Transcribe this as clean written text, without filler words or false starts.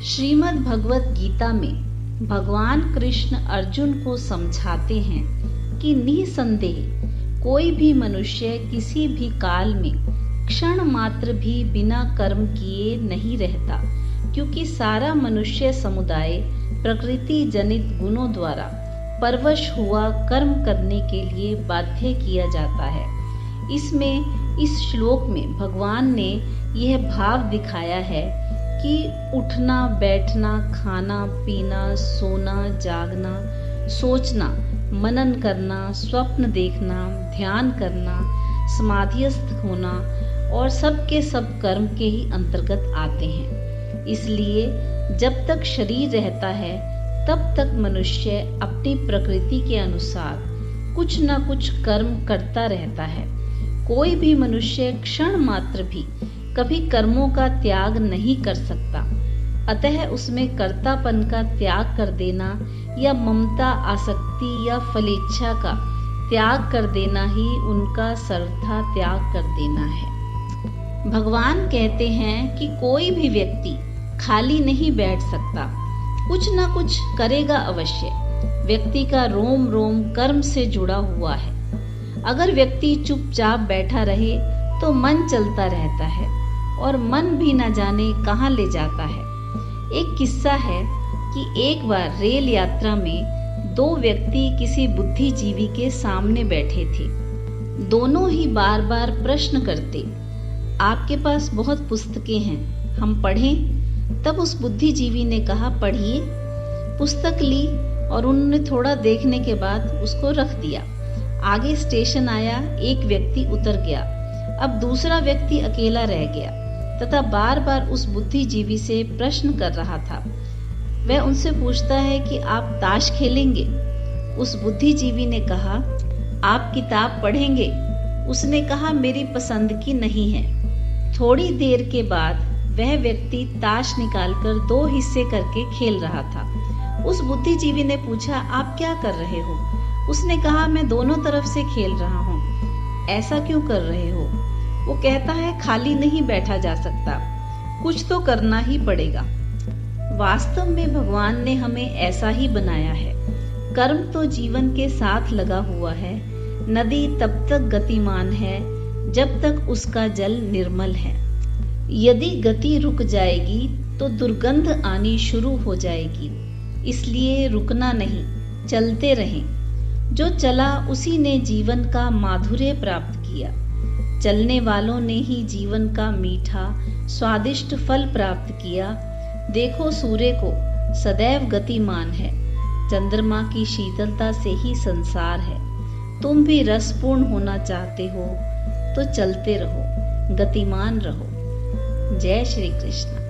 श्रीमद् भगवत गीता में भगवान कृष्ण अर्जुन को समझाते हैं कि निसंदेह कोई भी मनुष्य किसी भी काल में क्षण मात्र भी बिना कर्म किए नहीं रहता, क्योंकि सारा मनुष्य समुदाय प्रकृति जनित गुणों द्वारा परवश हुआ कर्म करने के लिए बाध्य किया जाता है। इस श्लोक में भगवान ने यह भाव दिखाया है कि उठना, बैठना, खाना, पीना, सोना, जागना, सोचना, मनन करना, स्वप्न देखना, ध्यान करना, समाधिस्थ होना और सब के सब कर्म के ही अंतर्गत आते हैं। इसलिए जब तक शरीर रहता है तब तक मनुष्य अपनी प्रकृति के अनुसार कुछ न कुछ कर्म करता रहता है। कोई भी मनुष्य क्षण मात्र भी कभी कर्मों का त्याग नहीं कर सकता, अतः उसमें कर्तापन का त्याग कर देना या ममता, आसक्ति या फलेच्छा का त्याग कर देना ही उनका सर्वथा त्याग कर देना है। भगवान कहते हैं कि कोई भी व्यक्ति खाली नहीं बैठ सकता, कुछ न कुछ करेगा अवश्य। व्यक्ति का रोम रोम कर्म से जुड़ा हुआ है। अगर व्यक्ति चुपचाप बैठा रहे तो मन चलता रहता है और मन भी न जाने कहाँ ले जाता है। एक किस्सा है कि एक बार रेल यात्रा में दो व्यक्ति किसी बुद्धिजीवी के सामने बैठे थे। दोनों ही बार बार प्रश्न करते, आपके पास बहुत पुस्तकें हैं, हम पढ़ें? तब उस बुद्धिजीवी ने कहा, पढ़िए। पुस्तक ली और उन्होंने थोड़ा देखने के बाद उसको रख दिया। आगे स्टेशन आया, एक व्यक्ति उतर गया। अब दूसरा व्यक्ति अकेला रह गया तथा बार बार उस बुद्धिजीवी से प्रश्न कर रहा था। वह उनसे पूछता है कि आप ताश खेलेंगे? उस बुद्धिजीवी ने कहा, आप किताब पढ़ेंगे? उसने कहा, मेरी पसंद की नहीं है। थोड़ी देर के बाद वह व्यक्ति ताश निकालकर दो हिस्से करके खेल रहा था। उस बुद्धिजीवी ने पूछा, आप क्या कर रहे हो? उसने कहा, मैं दोनों तरफ से खेल रहा हूँ। ऐसा क्यों कर रहे हो? वो कहता है, खाली नहीं बैठा जा सकता, कुछ तो करना ही पड़ेगा। वास्तव में भगवान ने हमें ऐसा ही बनाया है। कर्म तो जीवन के साथ लगा हुआ है। नदी तब तक गतिमान है जब तक उसका जल निर्मल है। यदि गति रुक जाएगी तो दुर्गंध आनी शुरू हो जाएगी। इसलिए रुकना नहीं, चलते रहें। जो चला उसी ने जीवन का माधुर्य प्राप्त किया। चलने वालों ने ही जीवन का मीठा स्वादिष्ट फल प्राप्त किया। देखो, सूर्य को सदैव गतिमान है। चंद्रमा की शीतलता से ही संसार है। तुम भी रसपूर्ण होना चाहते हो तो चलते रहो, गतिमान रहो। जय श्री कृष्ण।